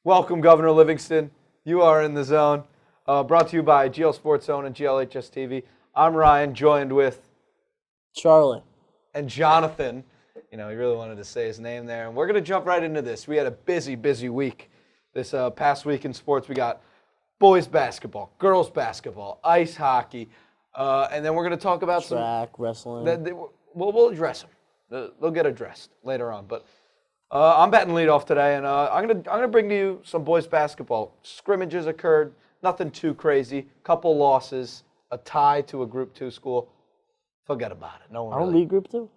Welcome, Governor Livingston. You are in the zone. Brought to you by GL Sports Zone and GLHS TV. I'm Ryan, joined with Charlie. and Jonathan. He really wanted to say his name there. And we're going to jump right into this. We had a busy week. This past week in sports, we got boys basketball, girls basketball, ice hockey, and then we're going to talk about track, wrestling. We'll address them. They'll get addressed later on. But I'm batting leadoff today, and I'm gonna bring to you some boys basketball. Scrimmages occurred, nothing too crazy. Couple losses, a tie to a Group 2 school. Forget about it. No one. Aren't we Group 2?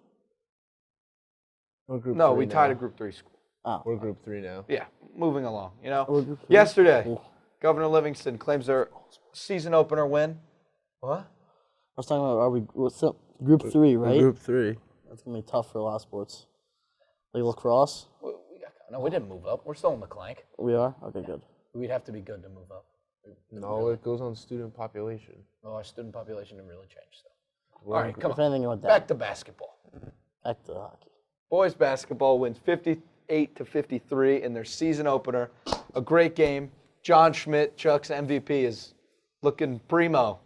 We're Group No, 3 we now. tied a Group 3 school. Oh. We're Group 3 now. Yeah, moving along. We're Group 3. Yesterday, Ooh. Governor Livingston claims their season opener win. What? I was talking about, what's up? Group 3, We're right? Group 3. That's going to be tough for a lot of sports. Like lacrosse? No, we didn't move up. We're still in the clank. We are? Okay, good. We'd have to be good to move up. No, it goes on student population. Well, our student population didn't really change, so. We're All right, come If on. anything, it went down. Back to basketball. Back to hockey. Boys basketball wins 58-53 in their season opener. A great game. John Schmidt, Chuck's MVP, is looking primo.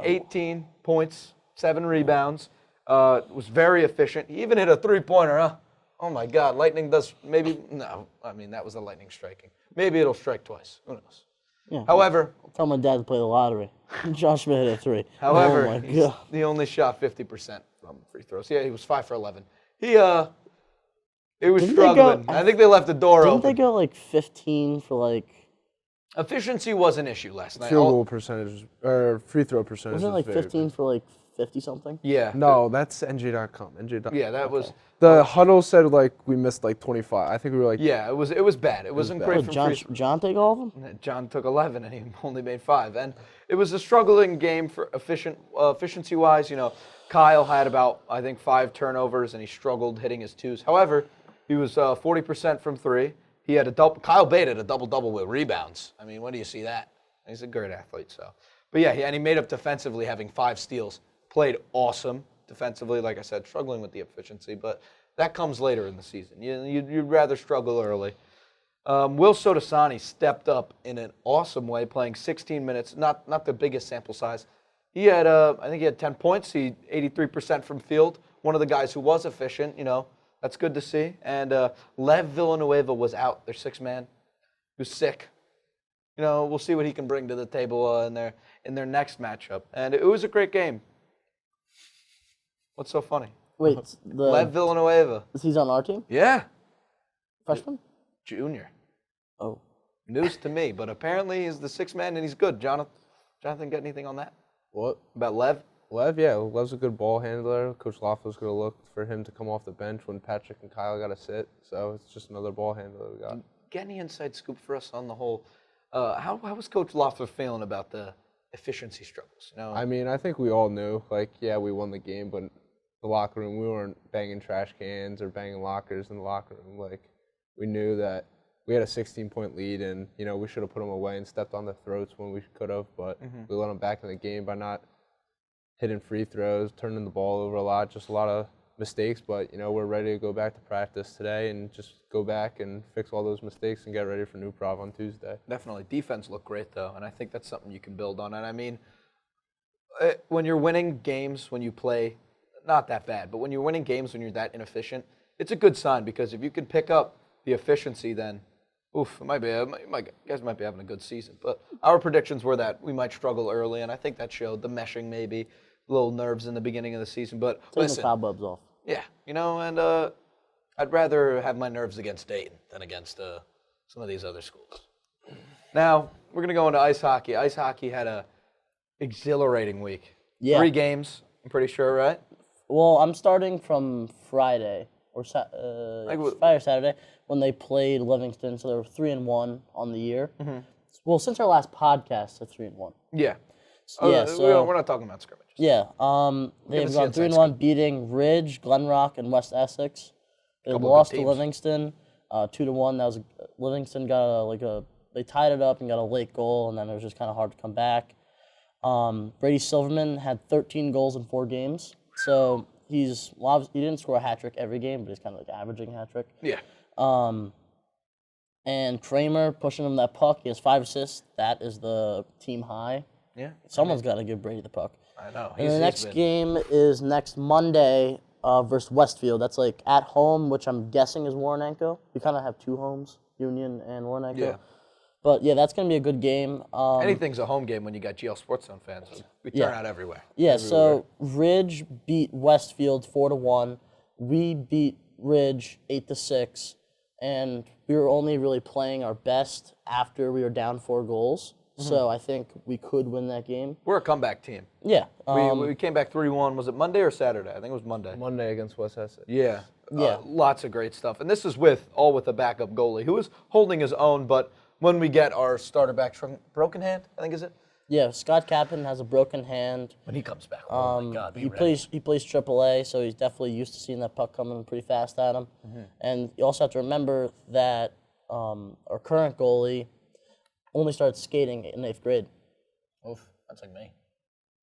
18 points, 7 rebounds. Was very efficient. He even hit a three-pointer, huh? Oh, my God. Lightning does maybe – no. I mean, that was the lightning striking. Maybe it'll strike twice. Who knows? Yeah. However, Tell my dad to play the lottery. Josh Schmidt hit a 3. However, oh my God. he only shot 50% from free throws. Yeah, he was 5 for 11. He was Didn't they struggling. go- I think they left the door Didn't open. they go like 15 for like, Efficiency was an issue last night. Field goal percentage, or free throw percentage. wasn't it like very 15 good. for like 50 something? Yeah. No, that's NJ.com. NJ.com. Yeah, that was. The huddle said like we missed like 25. I think we were like. Yeah, it was bad. It wasn't bad. great Oh, from John, free. John take all of them? John took 11 and he only made 5, and it was a struggling game for efficiency-wise. Kyle had about I think 5 turnovers and he struggled hitting his twos. However, he was 40% from 3. He had a double. Kyle baited a double with rebounds. I mean, when do you see that? He's a great athlete. So, but yeah, and he made up defensively, having 5 steals. Played awesome defensively, like I said, struggling with the efficiency, but that comes later in the season. You'd rather struggle early. Will Sotosani stepped up in an awesome way, playing 16 minutes. Not the biggest sample size. He had, I think he had 10 points. He 83% from field. One of the guys who was efficient. That's good to see. And Lev Villanueva was out. Their 6-man. He was sick. We'll see what he can bring to the table in their next matchup. And it was a great game. What's so funny? Wait, Lev Villanueva. he's on our team? Yeah. Freshman? Junior. Oh. News to me, but apparently he's the 6-man and he's good. Jonathan, got anything on that? What? About Lev? Lev, yeah. Lev's a good ball handler. Coach Loffel's going to look for him to come off the bench when Patrick and Kyle got to sit. So it's just another ball handler we got. Get any inside scoop for us on the whole? How was Coach Loeffler feeling about the efficiency struggles? I mean, I think we all knew. Like, yeah, we won the game, but the locker room, we weren't banging trash cans or banging lockers in the locker room. Like, we knew that we had a 16-point lead, and we should have put them away and stepped on their throats when we could have. But we let them back in the game by not hitting free throws, turning the ball over a lot, just a lot of mistakes. But we're ready to go back to practice today and just go back and fix all those mistakes and get ready for New Prov on Tuesday. Definitely. Defense looked great, though, and I think that's something you can build on. And I mean, when you're winning games, when you play, not that bad, but when you're winning games when you're that inefficient, it's a good sign because if you can pick up the efficiency, then, oof, guys might be having a good season. But our predictions were that we might struggle early, and I think that showed the meshing maybe, little nerves in the beginning of the season. But Taking listen, the cobwebs off. yeah, and I'd rather have my nerves against Dayton than against some of these other schools. Now, we're going to go into ice hockey. Ice hockey had a exhilarating week. Yeah. 3 games, I'm pretty sure, right? Well, I'm starting from Friday or Friday or Saturday when they played Livingston, so they were 3-1 on the year. Mm-hmm. Well, since our last podcast, they're 3-1. Yeah. So we're not talking about scrimmages. yeah, they've us the gone inside 3-1, beating Ridge, Glenrock, and West Essex. They Couple of lost good to teams. Livingston, 2-1. That was Livingston got they tied it up and got a late goal, and then it was just kind of hard to come back. Brady Silverman had 13 goals in 4 games, so he didn't score a hat trick every game, but he's kind of like averaging a hat trick. Yeah. And Kramer pushing him that puck. He has 5 assists. That is the team high. Yeah. Someone's got to give Brady the puck. I know. And the next game is next Monday versus Westfield. That's like at home, which I'm guessing is Warrenenko. We kind of have 2 homes, Union and Warrenenko. Yeah. But yeah, that's going to be a good game. Anything's a home game when you got GL Sports Zone fans. We turn out everywhere. Yeah, so Ridge beat Westfield 4-1. We beat Ridge 8-6. And we were only really playing our best after we were down 4 goals. So I think we could win that game. We're a comeback team. Yeah. We came back 3-1. Was it Monday or Saturday? I think it was Monday. Monday against West Essex. Yeah. Yeah. Lots of great stuff. And this is all with a backup goalie who is holding his own, but when we get our starter back from broken hand, I think is it? Yeah, Scott Kaplan has a broken hand. When he comes back. Oh my God. He plays AAA, so he's definitely used to seeing that puck coming pretty fast at him. And you also have to remember that our current goalie only started skating in 8th grade. Oof, that's like me.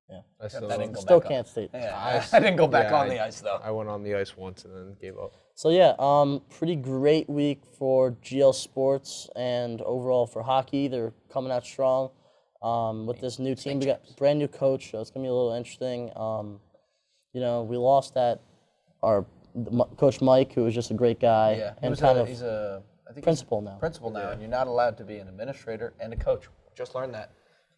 Yeah. I still, That didn't go Still back can't skate. Yeah, I didn't go back on the ice though. I went on the ice once and then gave up. So yeah, pretty great week for GL Sports and overall for hockey. They're coming out strong. With this new team, we got brand new coach, so it's gonna be a little interesting. You know, we lost Coach Mike, who was just a great guy, Yeah, and he's a I think principal now. Principal now, and you're not allowed to be an administrator and a coach. Just learned that.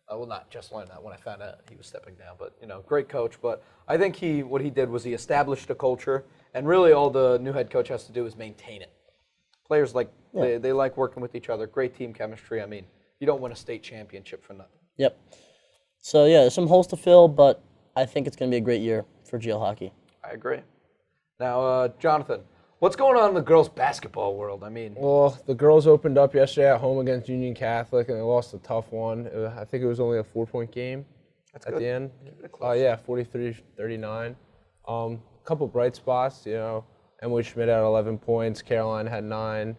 Well, not just learned that when I found out he was stepping down, but great coach. But I think what he did was he established a culture, and really all the new head coach has to do is maintain it. Players they like working with each other. Great team chemistry. I mean, you don't win a state championship for nothing. Yep. So yeah, there's some holes to fill, but I think it's gonna be a great year for GL hockey. I agree. Now, Jonathan, what's going on in the girls' basketball world? I mean, Well, the girls opened up yesterday at home against Union Catholic, and they lost a tough one. I think it was only a 4-point game at good. the end. Keep it close. Yeah, 43-39. Couple bright spots, Emily Schmidt had 11 points, Caroline had 9,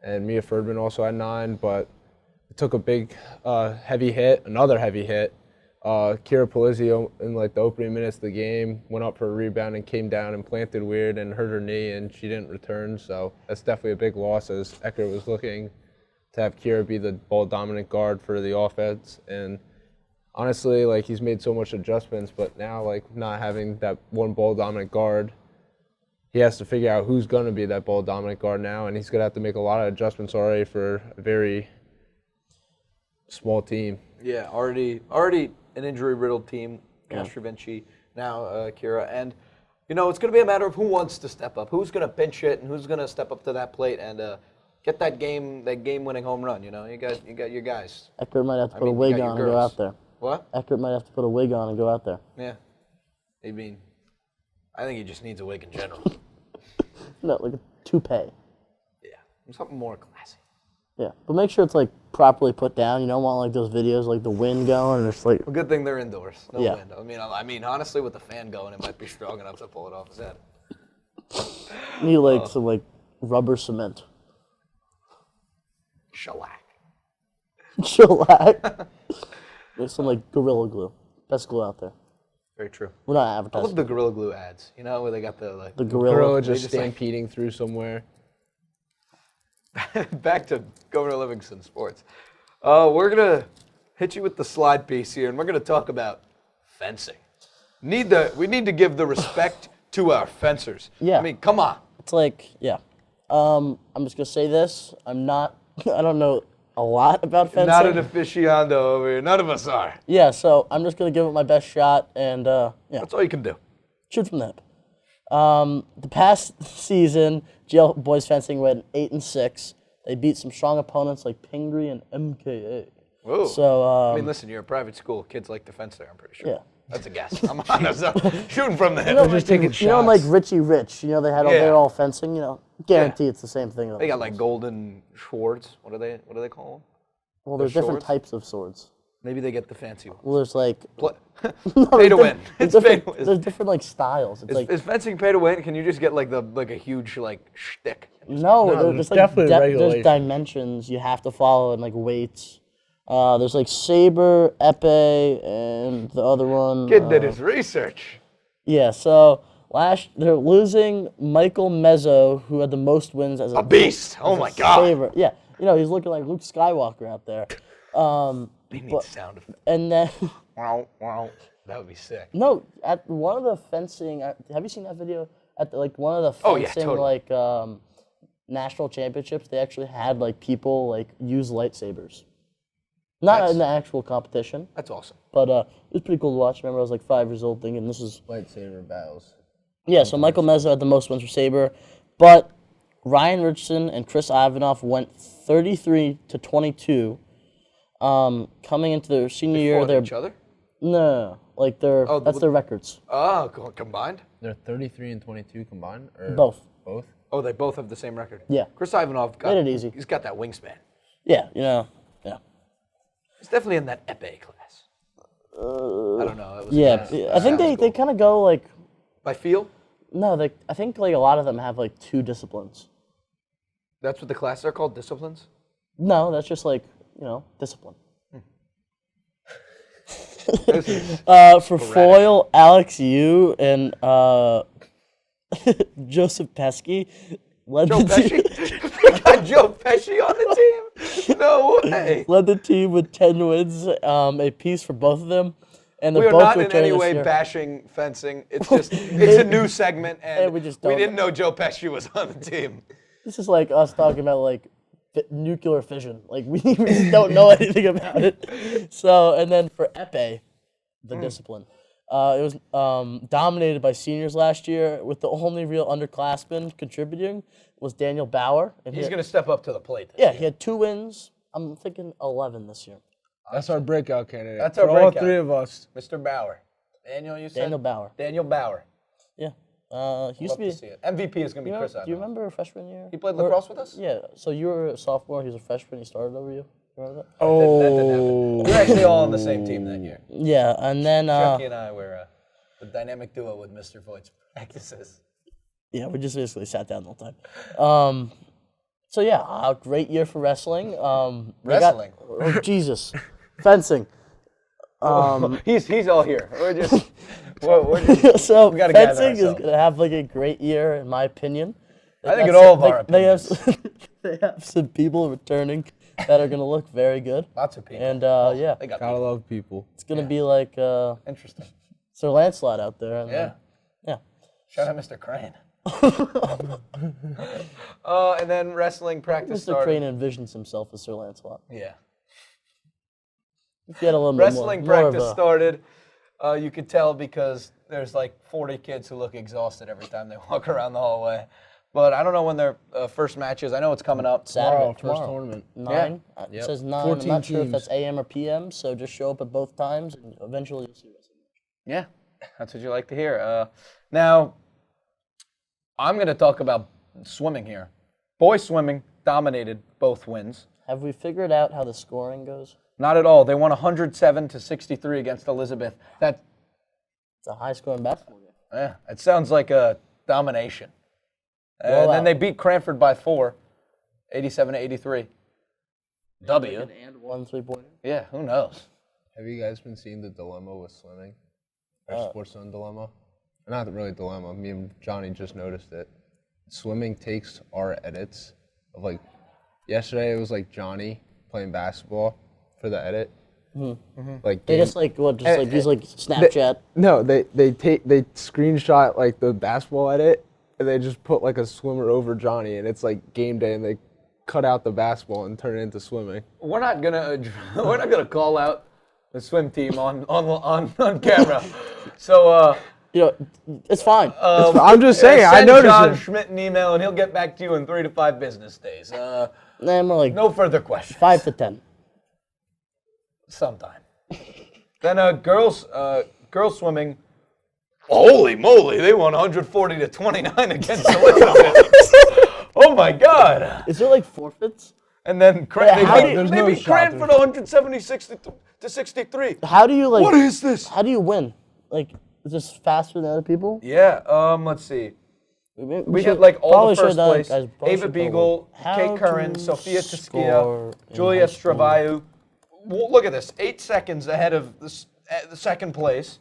and Mia Ferdman also had 9, but it took a big another heavy hit. Kira Polizio in the opening minutes of the game went up for a rebound and came down and planted weird and hurt her knee, and she didn't return. So that's definitely a big loss, as Eckert was looking to have Kira be the ball dominant guard for the offense. And honestly, he's made so much adjustments, but now not having that one ball dominant guard, he has to figure out who's going to be that ball dominant guard now, and he's going to have to make a lot of adjustments already for a very small team. yeah, already an injury-riddled team. Castrovinci, now Kira, and it's going to be a matter of who wants to step up, who's going to pinch it, and who's going to step up to that plate and get that game-winning home run. You got your guys. Eckert might have to put a you wig got your on and go girls. out there. What? Eckert might have to put a wig on and go out there. Yeah. I mean, I think he just needs a wig in general. No, like a toupee. Yeah, something more classy. Yeah, but make sure it's properly put down. You don't want those videos the wind going and it's Well, good thing they're indoors. No Yeah. wind. I mean, honestly, with the fan going, it might be strong enough to pull it off his head. you need some rubber cement. Shellac. Shellac. There's some Gorilla Glue. Best glue out there. Very true. We're not I love advertising. the Gorilla Glue ads. Where they got the The Gorilla. Gorilla just just, stampeding through somewhere. Back to Governor Livingston sports. We're gonna hit you with the slide piece here, and we're gonna talk about fencing. We need to give the respect to our fencers. Yeah. I mean, come on. It's yeah. I'm just gonna say this. I don't know a lot about fencing. Not an aficionado over here. None of us are. Yeah, so I'm just gonna give it my best shot and yeah, That's all you can do. shoot from the hip. The past season, GL boys fencing went 8-6. They beat some strong opponents like Pingree and MKA. Whoa. So I mean, listen, you're a private school. Kids like to fence there, I'm pretty sure. yeah. That's a guess. I'm honest. Shooting from the hip. just taking You know, shots. Richie Rich. They had Yeah. they're all fencing. Guarantee it's the same thing. They got golden swords. What do they call them? Well, there's different swords? types of swords. Maybe they get the fancy one. Well, there's Pay to win. It's pay to win. There's different styles. It's Is fencing pay to win? Can you just get a huge shtick? no, there's there's definitely there's regulations. dimensions you have to follow and weights. There's Saber, Epee, and the other one. Kid did his research. Yeah, so they're losing Michael Mezzo, who had the most wins as A beast. Oh my God. favorite. Yeah, he's looking like Luke Skywalker out there. They need But- sound effects. And then, Wow, wow. That would be sick. no, at one of the fencing, have you seen that video? At one of the Oh, yeah, fencing, totally. national championships, they actually had, people, use lightsabers. Not That's- in the actual competition, That's awesome. but it was pretty cool to watch. Remember, I was 5 years old thinking this is... Lightsaber battles. Yeah, so Michael Meza had the most wins for Saber, but Ryan Richardson and Chris Ivanov went 33-22. Coming into their senior year, For they're each other? no, that's their records. Oh, combined? They're 33 and 22 combined, or Both. Both. Oh, they both have the same record. Yeah. Chris Ivanov got Made it easy. He's got that wingspan. Yeah, yeah. He's definitely in that epee class. I don't know. It was Yeah, I think sounds they cool. kind of go By feel? no, I think a lot of them have 2 disciplines. That's what the classes are called, disciplines? No, that's just discipline. This is- For foil, Alex Yu and Joseph Pesky led Joe the team. Pesci? We got Joe Pesci on the team? No way. Led the team with 10 wins, a piece for both of them, and they're We are both not in returning any this way year. bashing fencing. It's just, it's a new segment, and And we just don't didn't know Joe Pesci was on the team. This is like us talking about nuclear fission. We just don't know anything about it. So, and then for epee, the discipline, it was dominated by seniors last year, with the only real underclassman contributing was Daniel Bauer. And He's going to step up to the plate. yeah, he had 2 wins. I'm thinking 11 this year. That's our breakout candidate. That's our For breakout. all 3 of us. Mr. Bauer. Daniel, you said? Daniel Bauer. Daniel Bauer. Yeah. He used Love to be. to see it. MVP is going to be Chris Do you Ivanov. remember freshman year? He played lacrosse with us? Yeah. So you were a sophomore. He was a freshman. He started over you. Remember that? That didn't happen. We were actually all on the same team that year. Yeah. And then. Chucky and I were the dynamic duo with Mr. Voigt's practices. Yeah, we just basically sat down the whole time. So yeah, a great year for wrestling. Wrestling? Jesus, fencing. He's all here. We're just, we're just So we gotta gather fencing is ourselves. gonna have a great year, in my opinion. I think in That's- all of our they have opinions. they have some people returning that are gonna look very good, Lots of people. and yeah, They got Gotta people. love people. it's gonna be like Interesting. Sir Lancelot out there. And, Yeah. yeah. Shout out Mr. Crane. And then wrestling practice Mr. started. Crane envisions himself as Sir Lancelot. Yeah. If you had a little Wrestling bit more practice of a, started. You could tell because there's 40 kids who look exhausted every time they walk around the hallway. But I don't know when their first match is. I know it's coming up. Saturday, First tomorrow. tournament. 9. It Yep. says 9. 14 I'm not sure if teams. that's AM or PM, so just show up at both times and eventually you'll see wrestling. Yeah, that's what you like to hear. Now, I'm going to talk about swimming here. Boys swimming dominated both wins. Have we figured out how the scoring goes? Not at all. They won 107-63 against Elizabeth. It's a high scoring basketball game. It sounds like a domination. And then Blowout. they beat Cranford by 4, 87-83. W. And 1 3-pointer. Yeah, who knows? Have you guys been seeing the dilemma with swimming? Our Sports Zone dilemma? Not really dilemma. Me and Johnny just noticed it. Swimming takes our edits of yesterday it was Johnny playing basketball for the edit. Like They game- just use Snapchat. No, they screenshot the basketball edit and they just put a swimmer over Johnny and it's game day and they cut out the basketball and turn it into swimming. We're not gonna call out the swim team on camera. So It's fine. I'm just saying, I send noticed John it. Schmidt an email and he'll get back to you in 3 to 5 business days. Then we're No further questions. 5 to 10. Sometime. Then girls swimming. Holy moly! They won 140-29 against Elizabeth. Oh my God! Is there forfeits? And then how do you- There's they no beat shot. Cranford 176-63. How do you What is this? How do you win? Is this faster than other people? Yeah. Let's see. We should- get all probably the first should, place. guys, probably Ava should go Beagle, how Kate Curran, to Sophia score Teskia, in Julia high school. Stravayu. Well, look at this. 8 seconds ahead of the second place.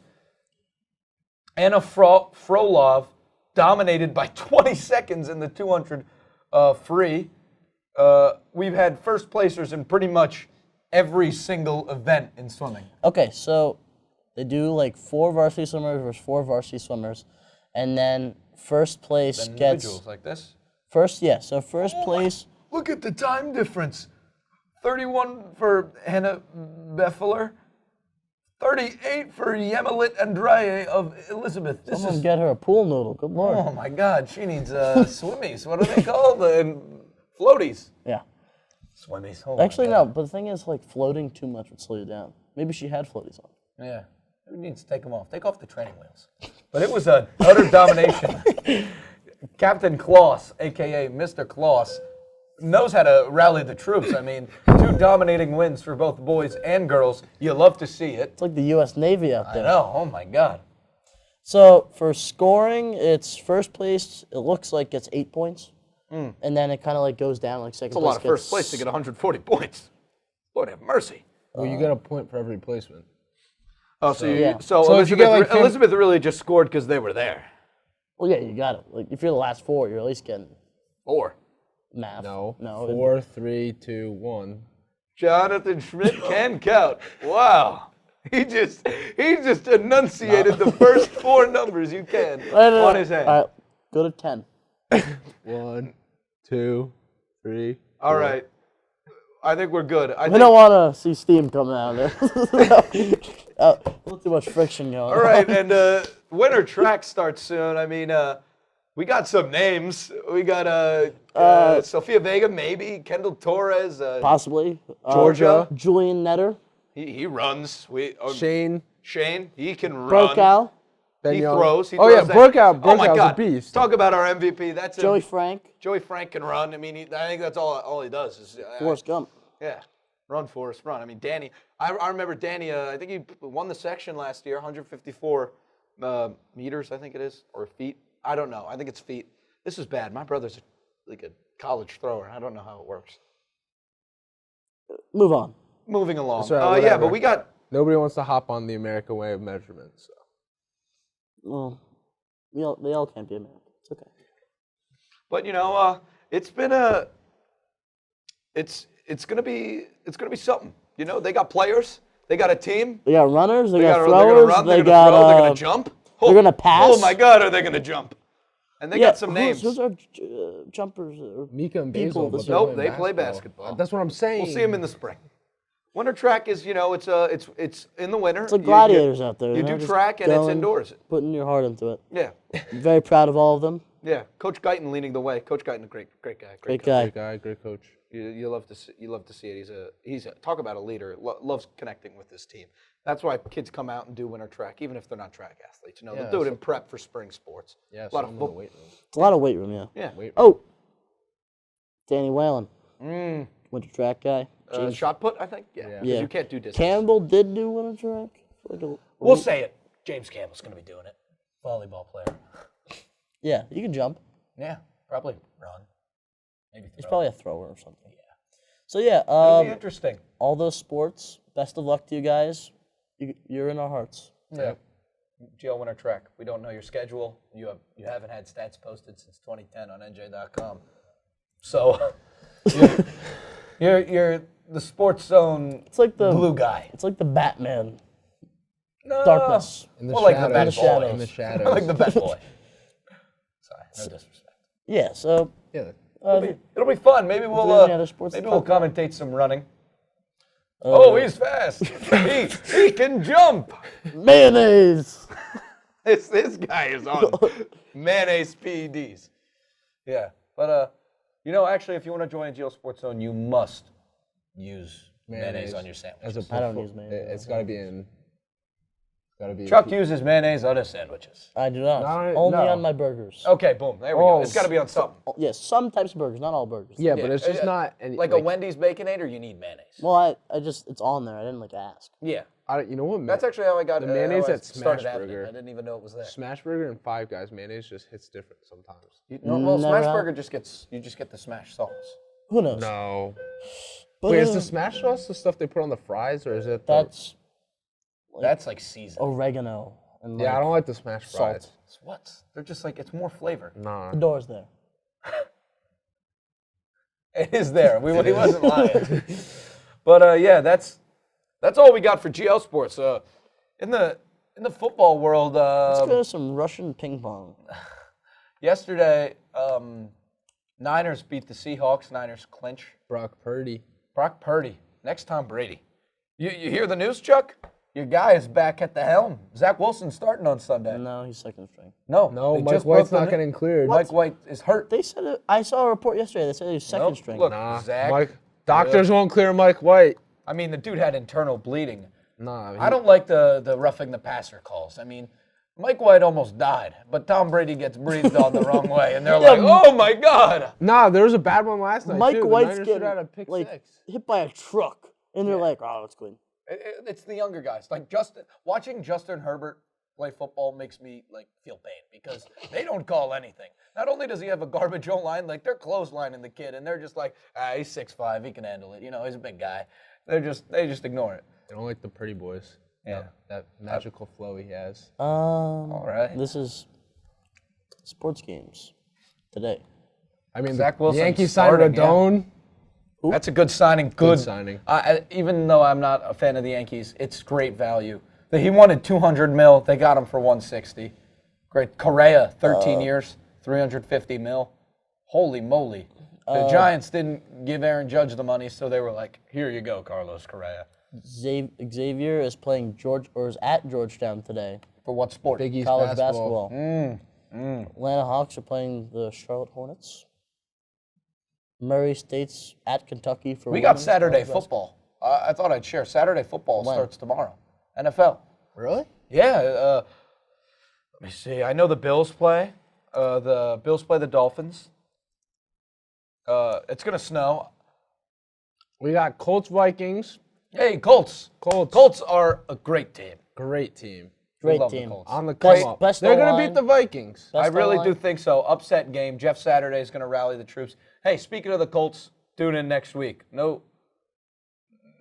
Anna Frolov dominated by 20 seconds in the 200 free. we've had first placers in pretty much every single event in swimming. Okay, so they do like 4 varsity swimmers versus 4 varsity swimmers, and then first place Individuals gets like this. first. Yeah, so first place. Look at the time difference. 31 for Hannah Beffeler. 38 for Yemelit Andrade of Elizabeth. This Someone is. get her a pool noodle. Good lord. Oh my God, she needs swimmies. What are they called? Floaties. Yeah. Swimmies. Oh my Actually, God. no. But the thing is, like floating too much would slow you down. Maybe she had floaties on. Yeah. Who needs to take them off? Take off the training wheels. But it was a utter domination. Captain Kloss, a.k.a. Mr. Kloss, knows how to rally the troops. I mean, 2 dominating wins for both boys and girls. You love to see it. It's like the U.S. Navy out I there. know. Oh, my God. So for scoring, it's first place. It looks like gets 8 points, and then it kind of like goes down. Like second It's a place lot of first place to get 140 points. Lord have mercy. Well, you get a point for every placement. Oh, so, yeah. so So if you Elizabeth, get, like, 10 Elizabeth really just scored because they were there. Well, yeah, you got it. Like if you're the last 4, you're at least getting 4. math. No. no. 4, 3, 2, 1. Jonathan Schmidt can count. Wow. He just enunciated the first 4 numbers you can on his hand. All right, go to 10. 1, 2, 3. All right. I think we're good. We don't want to see steam coming out of there. A little too much friction going on. All right, and winter track starts soon. I mean, we got some names. We got Sofia Vega, maybe Kendall Torres, Possibly. Georgia. Julian Netter. he runs. Shane. Shane, he can run. Brokow. Ben He Young. throws. He Oh, throws yeah, that. Brokow. Oh my Brokow's God! a beast. Talk about our MVP. That's Joey him. Frank. Joey Frank can run. I mean, I think that's all he does is Forrest Gump. yeah, run, Forrest, run. I mean, Danny. I remember Danny. I think he won the section last year, 154 meters. I think it is, or feet. I don't know. I think it's feet. This is bad. My brother's like a college thrower. I don't know how it works. Move on. Moving along. That's right, Yeah, whatever. but we got. Nobody wants to hop on the American way of measurement. So. Well, they all can't be American. It's okay. But you know, it's been a. It's gonna be something. You know, they got players. They got a team. They got runners. They They're got gonna throwers. run. They They're got. gonna throw. They're gonna jump. They're gonna pass. Oh my God, are they gonna jump? And they got some names. Who's our jumpers? Or Mika and people Basil. this but year? Nope, they play basketball. That's what I'm saying. We'll see them in the spring. Winter track is, you know, it's in the winter. It's like gladiators out there. You know, do just track and it's going, indoors. Putting your heart into it. Yeah, Very proud of all of them. yeah. Coach Guyton leading the way. Coach Guyton, a great guy. Great coach. guy. Great guy, great coach. You love to see it. He's a talk about a leader. Loves connecting with his team. That's why kids come out and do winter track, even if they're not track athletes. You know, Yeah, they'll do it so- in prep for spring sports. Yeah, a lot some of in the football. weight room. It's a lot of weight room, yeah. Yeah. Weight room. Oh, Danny Whalen, winter track guy. James Shot put, I think. Yeah. Yeah. 'Cause Yeah. you can't do distance. Campbell did do winter track. Like We'll say it. James Campbell's going to be doing it. Volleyball player. Yeah, you can jump. Yeah, probably run. Maybe throw. He's probably a thrower or something. Yeah. So yeah, It'll be interesting. all those sports. Best of luck to you guys. You're in our hearts. Yeah. GL Winter Track. We don't know your schedule. You haven't had stats posted since 2010 on NJ.com. So you're the Sports Zone It's like the glue guy. It's like the Batman. No. Darkness. In the More like the shadows. Bat In the Boy. shadows. In the shadows. I like the Bat Boy. Sorry, no disrespect. Yeah. So Yeah. It'll be fun. Maybe there we'll any other sports to talk commentate some running. Oh, he's fast. he can jump. mayonnaise. This guy is on mayonnaise PEDs. Yeah, but you know, actually, if you want to join GL Sports Zone, you must use mayonnaise on your sandwich. As a I don't use mayonnaise. It's got to be in. Got to be. Chuck uses mayonnaise on his sandwiches. I do not. No, Only no. on my burgers. Okay, boom, there we go. It's got to be on something. Yes, some types of burgers, not all burgers. Yeah, but it's just not any, like a Wendy's Baconator. You need mayonnaise. Well, I just it's on there. I didn't like ask. Yeah, You know what? that's actually how I got The mayonnaise how I at started Smash happening. Burger. I didn't even know it was there. Smashburger and Five Guys mayonnaise just hits different sometimes. Well, Never Smash had- Burger you just get the smash sauce. Who knows? No. But, Wait, is the smash sauce the stuff they put on the fries, or is it? that's That's like seasoned. oregano and Yeah, I don't like the smash fries. salt. What? They're just like it's more flavor. Nah. The door's there. It is there. He wasn't lying. But yeah, that's all we got for GL Sports. In the football world, Let's go to some Russian ping pong. yesterday, Niners beat the Seahawks. Niners clinch. Brock Purdy. Brock Purdy, next Tom Brady. You hear the news, Chuck? Your guy is back at the helm. Zach Wilson's starting on Sunday. No, he's second string. No, No, they Mike just White's broke not the getting cleared. Mike White is hurt. They said it, I saw a report yesterday. They said he was second Nope. string. Look, Nah, Zach. doctors won't clear Mike White. I mean, the dude had internal bleeding. Nah, I don't like the roughing the passer calls. I mean, Mike White almost died, but Tom Brady gets breathed on the wrong way, and they're like, "Oh my God!" Nah, there was a bad one last night. Mike too. The White's Niners should getting have had a pick like six. hit by a truck, and they're like, "Oh, it's clean." It's the younger guys. Like watching Justin Herbert play football makes me like feel pain because they don't call anything. Not only does he have a garbage O line, like they're clotheslining the kid, and they're just like, he's 6'5", he can handle it. You know, he's a big guy. They just ignore it. They don't like the pretty boys. Yeah. That magical flow he has. All right. This is sports games today. I mean, Zach the Wilson Yankees signed starting, yeah. Rodon. That's a good signing. Good signing. Even though I'm not a fan of the Yankees, it's great value. He wanted $200 million. They got him for $160. Great. Correa, 13 years, $350 million. Holy moly! The Giants didn't give Aaron Judge the money, so they were like, "Here you go, Carlos Correa." Xavier is playing is at Georgetown today. For what sport? Big East College basketball. basketball. Atlanta Hawks are playing the Charlotte Hornets. Murray State's at Kentucky for. We got women's Saturday college football. I thought I'd share. Saturday football When? starts tomorrow. NFL. Really? Yeah. Let me see. I know the Bills play. The Bills play the Dolphins. It's gonna snow. We got Colts Vikings. Hey, Colts. Colts. Colts are a great team. Great team. Great love the team. Colts. On the Best- come up. best They're going to O-line. beat the Vikings. Best I really O-line. do think so. Upset game. Jeff Saturday is going to rally the troops. Hey, speaking of the Colts, tune in next week. No,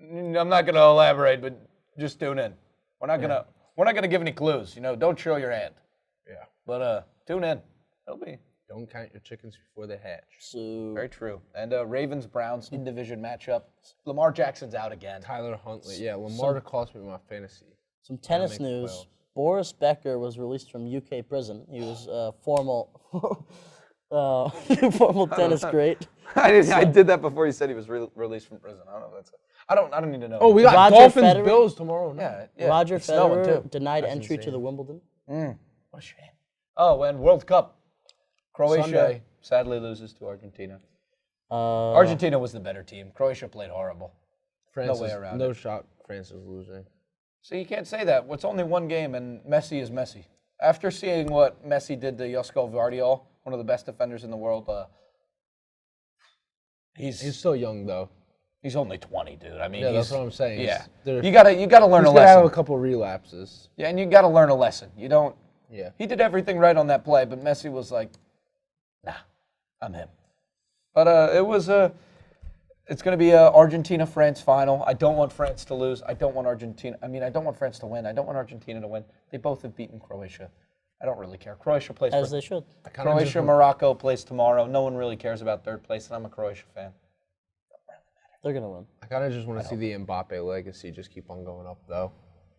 I'm not going to elaborate, but just tune in. We're not gonna give any clues. You know, don't show your hand. Yeah. But tune in. It'll be Don't count your chickens before they hatch. So very true. And Ravens Browns in division matchup. Lamar Jackson's out again. Tyler Huntley. Yeah, Lamar cost me my fantasy. some tennis make the news. playoffs. Boris Becker was released from UK prison. He was formal formal tennis great. I did that before he said he was released from prison. I don't know. If that's. I don't need to know. Oh, we got Roger Dolphins Federer? Bills tomorrow night. yeah. Roger It's snowing, Federer too. denied That's entry to insane. the Wimbledon. What a shame. Oh, and World Cup. Croatia Sunday. sadly loses to Argentina. Uh, Argentina was the better team. Croatia played horrible. France way is, around no it. shot. France is losing. So you can't say that. It's only one game, and Messi is Messi. After seeing what Messi did to Josko Vardiol, one of the best defenders in the world, He's still young though. he's only 20, dude. I mean, Yeah, that's he's- what I'm saying. Yeah, They're- you gotta learn He's a gonna have a lesson. couple relapses. Yeah, and you gotta learn a lesson. You don't. Yeah. He did everything right on that play, but Messi was like, "Nah, I'm him." But it's going to be a Argentina-France final. I don't want France to lose. I don't want Argentina. I mean, I don't want France to win. I don't want Argentina to win. They both have beaten Croatia. I don't really care. Croatia plays as for they should. Croatia. Morocco plays tomorrow. No one really cares about third place, and I'm a Croatia fan. They're gonna win. I kind of just want to see the Mbappe legacy just keep on going up though.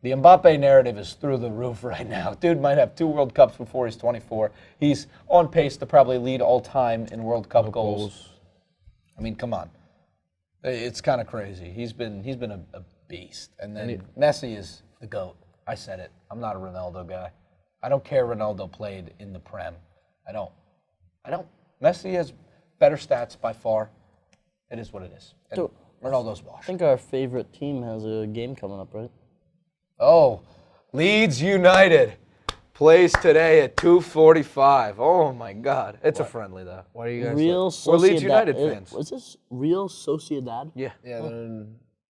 The Mbappe narrative is through the roof right now. Dude might have 2 World Cups before he's 24. He's on pace to probably lead all time in World Cup goals. I mean, come on. It's kind of crazy. He's been a beast. And then Messi is the GOAT. I said it. I'm not a Ronaldo guy. I don't care Ronaldo played in the Prem. I don't. Messi has better stats by far. It is what it is. And So- Ronaldo's I washed. think our favorite team has a game coming up, right? Oh, Leeds United plays today at 2:45. Oh my God, it's a friendly though. What are you guys? Real We're Leeds Sociedad. United fans. Was this Real Sociedad? Yeah, Yeah,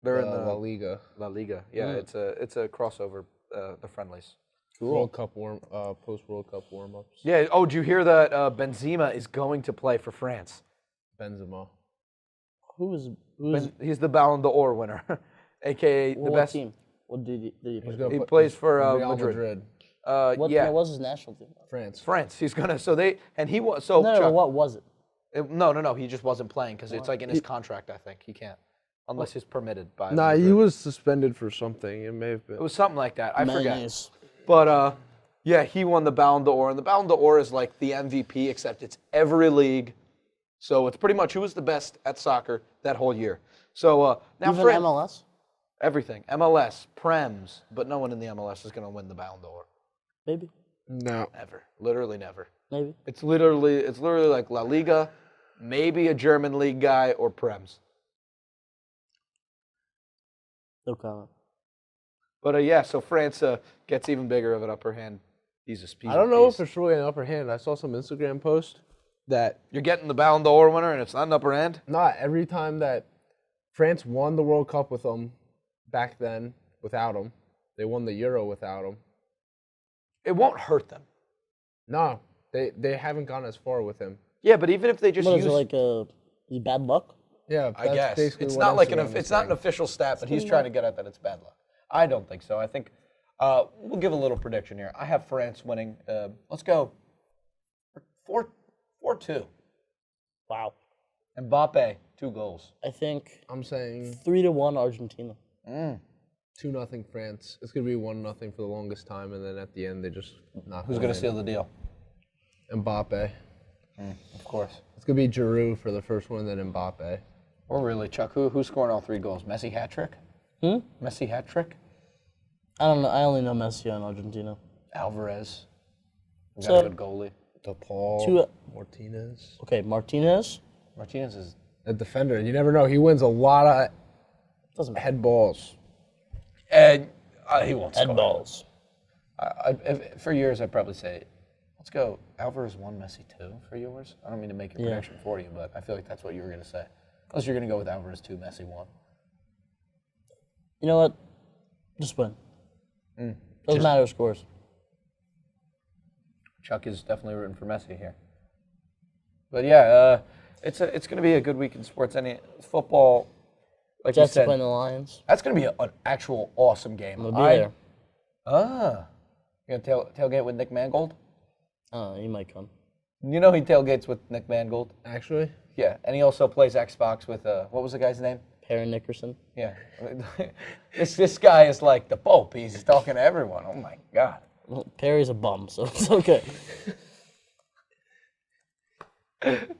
they're in La the Liga. La Liga. Yeah, it's a crossover. The friendlies. World Cup post World Cup warm ups. Yeah. Oh, did you hear that Benzema is going to play for France? Benzema. Who's He's the Ballon d'Or winner, aka the what best. team? What did he play? He's gonna He put- plays for Real Madrid. What Yeah, was his national team? France. France. He's gonna. So they and he was so. No, Chuck, what was it? No. He just wasn't playing because it's like in his contract. I think he can't unless he's permitted by. Nah, he Madrid. was suspended for something. It may have been. It was something like that. I forget. Mayonnaise. But yeah, he won the Ballon d'Or, and the Ballon d'Or is like the MVP, except it's every league. So it's pretty much who was the best at soccer that whole year. So now Even Fran, MLS? everything, MLS, Prems, but no one in the MLS is going to win the Ballon d'Or. Maybe. No. Never, literally never. Maybe. It's literally like La Liga, maybe a German league guy or Prems. No comment. But yeah, so France gets even bigger of an upper hand. He's a speed. I don't know if it's really an upper hand. I saw some Instagram post that You're getting the Ballon d'Or winner and it's not an upper hand. not every time that France won the World Cup with them back then without him, they won the Euro without him. It won't hurt them. No, they haven't gone as far with him. Yeah, but even if they just What use, is it like? Is it bad luck? Yeah, I guess basically it's what not like Instagram is it's not an saying. official stat, but he's trying to get at that it's bad luck. I don't think so. I think we'll give a little prediction here. I have France winning. Let's go 4-2. Wow. Mbappe 2 goals. I think I'm saying 3-1 Argentina. 2-0 France. It's gonna be 1-0 for the longest time, and then at the end they just knock. Who's one going to in. seal the deal? Mbappe. Of course. It's gonna be Giroud for the first one, and then Mbappe. Or really, Chuck? Who's scoring all 3 goals? Messi hat trick? Messi hat trick? I don't know. I only know Messi on Argentina. Alvarez. We got So- a good goalie. DePaul. Two- Martinez. Okay, Martinez. Martinez is. A defender. You never know. He wins a lot of Doesn't matter. head balls. And he won't Head score. balls. For years, I'd probably say, let's go Alvarez 1, Messi 2 for yours. I don't mean to make a Yeah. prediction for you, but I feel like that's what you were going to say. Unless you're going to go with Alvarez 2, Messi 1. You know what? Just win. Doesn't matter who scores. Chuck is definitely rooting for Messi here. But yeah, it's going to be a good week in sports. Any football, like you Jets are said, playing the Lions. that's going to be an actual awesome game. I'm gonna be there. You going to tailgate with Nick Mangold? He might come. You know he tailgates with Nick Mangold? Actually, Yeah, and he also plays Xbox with, what was the guy's name? Perry Nickerson. Yeah. this guy is like the Pope. He's talking to everyone. Oh, my God. Well, Perry's a bum, so it's okay.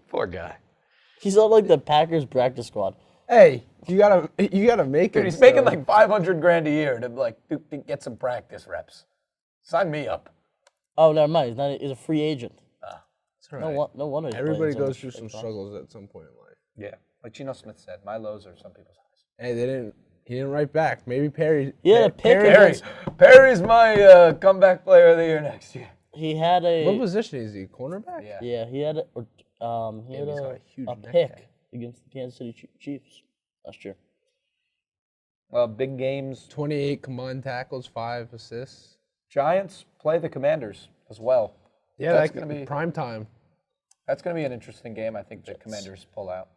Poor guy. He's on like the Packers practice squad. hey, you gotta make Dude, it. he's making so- like $500,000 a year to get some practice reps. Sign me up. Oh, never mind. He's not. He's a free agent. It's all right. No wonder. he's Everybody playing so goes much through some Xbox. struggles at some point in life. Yeah. Like Geno Smith said, my lows are some people's highs. Hey, he didn't write back. Maybe Perry. Yeah, pick Perry. against- Perry's my comeback player of the year next year. He had What a. position is he? Cornerback. Yeah. Yeah, he had a he's got a huge neck pick tag. against the Kansas City Chiefs last year. Big games. 28 combined tackles, 5 assists. Giants play the Commanders as well. Yeah, That's that's gonna be- prime time. That's going to be an interesting game. I think the Commanders pull out.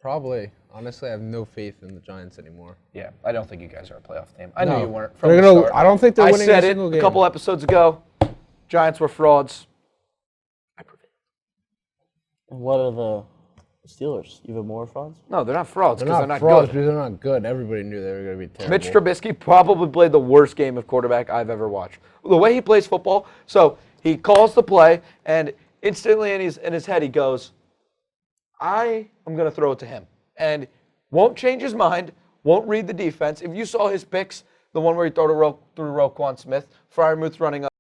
Probably. Honestly, I have no faith in the Giants anymore. Yeah, I don't think you guys are a playoff team. I knew No. you weren't from They're the gonna. start. I don't think they're I winning said a it single a game. couple episodes ago. Giants were frauds. I prove it. And what are the Steelers? Even more frauds? No, they're not frauds They're because not they're not frauds good. because they're not good. Everybody knew they were going to be terrible. Mitch Trubisky probably played the worst game of quarterback I've ever watched. The way he plays football, so he calls the play, and instantly in his head he goes, I am going to throw it to him. And won't change his mind, won't read the defense. If you saw his picks, the one where he threw to Roquan Smith, Freiermuth running up.